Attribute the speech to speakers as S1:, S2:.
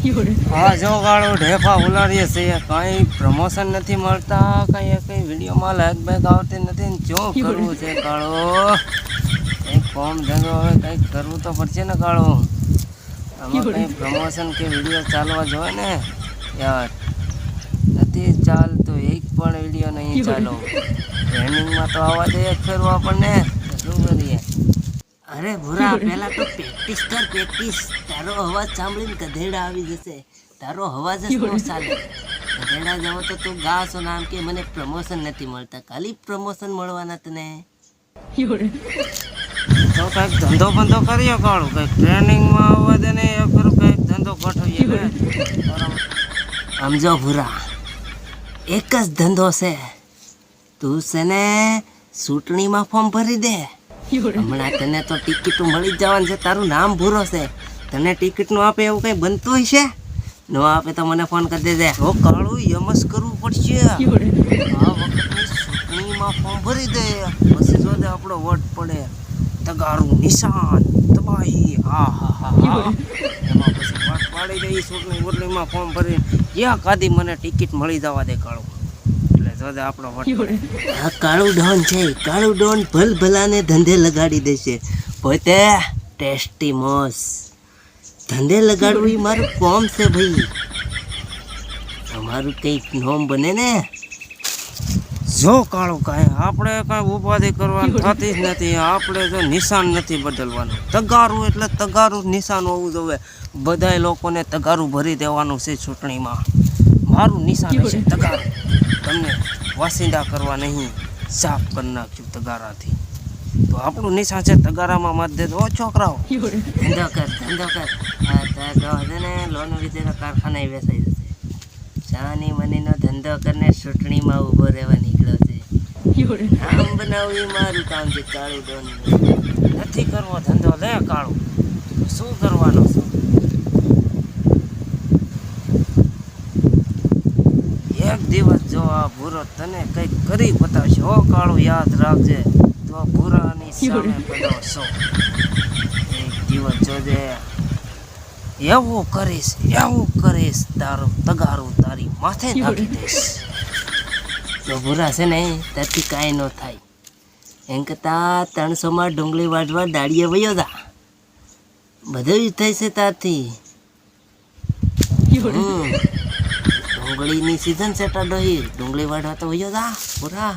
S1: હા જો ગાળો ઢેફા ઉલાડીએ છે, કઈ પ્રમોશન નથી મળતા, કઈ વિડીયોમાં લાઈક બેક આવતી નથી ને શું કરવું છે કાળો? કઈ કોમ ધંધો હવે કઈ કરવું તો પડશે ને કાળો. આમાં કઈ પ્રમોશન કે વિડીયો ચાલવા જોઈએ ને યાર. નથી ચાલતો એક પણ વિડીયો નહીં ચાલો. ટ્રેનિંગમાં તો આવવા દે ખરું આપણને, શું કરીએ? અરે ભૂરા પહેલા તો પ્રેક્ટિસ કર, પ્રેક્ટિસ. તારો અવાજ સાંભળીને ગધેડા આવી જશે. તારો અવાજ જ નો ચાલે. ગધેડા જાવ તો તું ગાશો નામ કે મને પ્રમોશન નથી મળતા, ખાલી પ્રમોશન મળવાના તને. તો કઈક ધંધો બંધો કરીએ કાળું, કઈક ટ્રેનિંગમાં આવવા દે ને એ ખરું, કઈક ધંધો ગોઠવીએ. આમ જો ભૂરા, એક જ ધંધો છે. તું છે ને ચૂંટણીમાં ફોર્મ ભરી દે. હમણાં તને તો ટિકિટ મળી જવાનું છે, તારું નામ ભૂરો છે. તને ટિકિટ નું આપે એવું કઈ બનતું હોય છે? ન આપે તો મને ફોન કરી દેજે. હો કાળું યમસ કરવું પડશે. આ વખતની ચૂંટણીમાં ફોર્મ ભરી દે, પછી જો દે આપણો વોટ પડે. તગારું નિશાન તબાહી, હા હા હા હા. એમાં પછી વોટ પાડી દઈ ચૂંટણીમાં ફોર્મ ભરી. જ્યાં કાદી મને ટિકિટ મળી જવા દે કાળું. આપણો આ કાળું ડોન છે, કાળું ડોન ભલ ભલાને ધંધે લગાડી દેશે. પોતે ટેસ્ટી મોસ ધંધે લગાડવું એ મારું કોમ છે ભાઈ. અમારું કંઈક નોમ બને ને. જો કાળું કાંઈ આપણે કાંઈ ઉપાધિ કરવાની થતી જ નથી. આપણે જો નિશાન નથી બદલવાનું. તગારું એટલે તગારું નિશાન હોવું જોઈએ. બધાય લોકોને તગારું ભરી દેવાનું છે ચૂંટણીમાં. મારું નિશાન હશે તગારું. તમને વાસિંદા કરવા નહીં, સાફ કરી નાખ્યું તગારાથી. તો આપણું નિશાન છે તગારામાં મત દેજો. ઓ છોકરાઓ, ધંધો કર, ધંધો કર. ને લોન વિધેનો કારખાના વેચાઈ જશે. ચાની મનીનો ધંધો કરીને ચૂંટણીમાં ઊભો રહેવા નીકળ્યો છે. આમ બનાવવું એ મારું કામ છે કાળું ડોન. નથી કરવો ધંધો લે કાળું, શું કરવાનો છે? એક દિવસ જો આ ભૂરો તને કંઈક કરી બતાવશે. ઓ કાળું યાદ રાખજે, તો ભૂરાની સામે પેલો સો. એક દિવસ જોજે, એવું કરીશ તારું તગારું તારી માથે નાખી દઈશ. તો ભૂરા છે ને ત્યાંથી કાંઈ ન થાય. એમ કરતા 300માં ડુંગળી વાટવા દાડીએ વયો જા, બધું જ થાય છે ત્યાંથી. ડુંગળીની સીઝન છે ટાડો, ડુંગળી વાટવા તો વયો જા ભૂરા.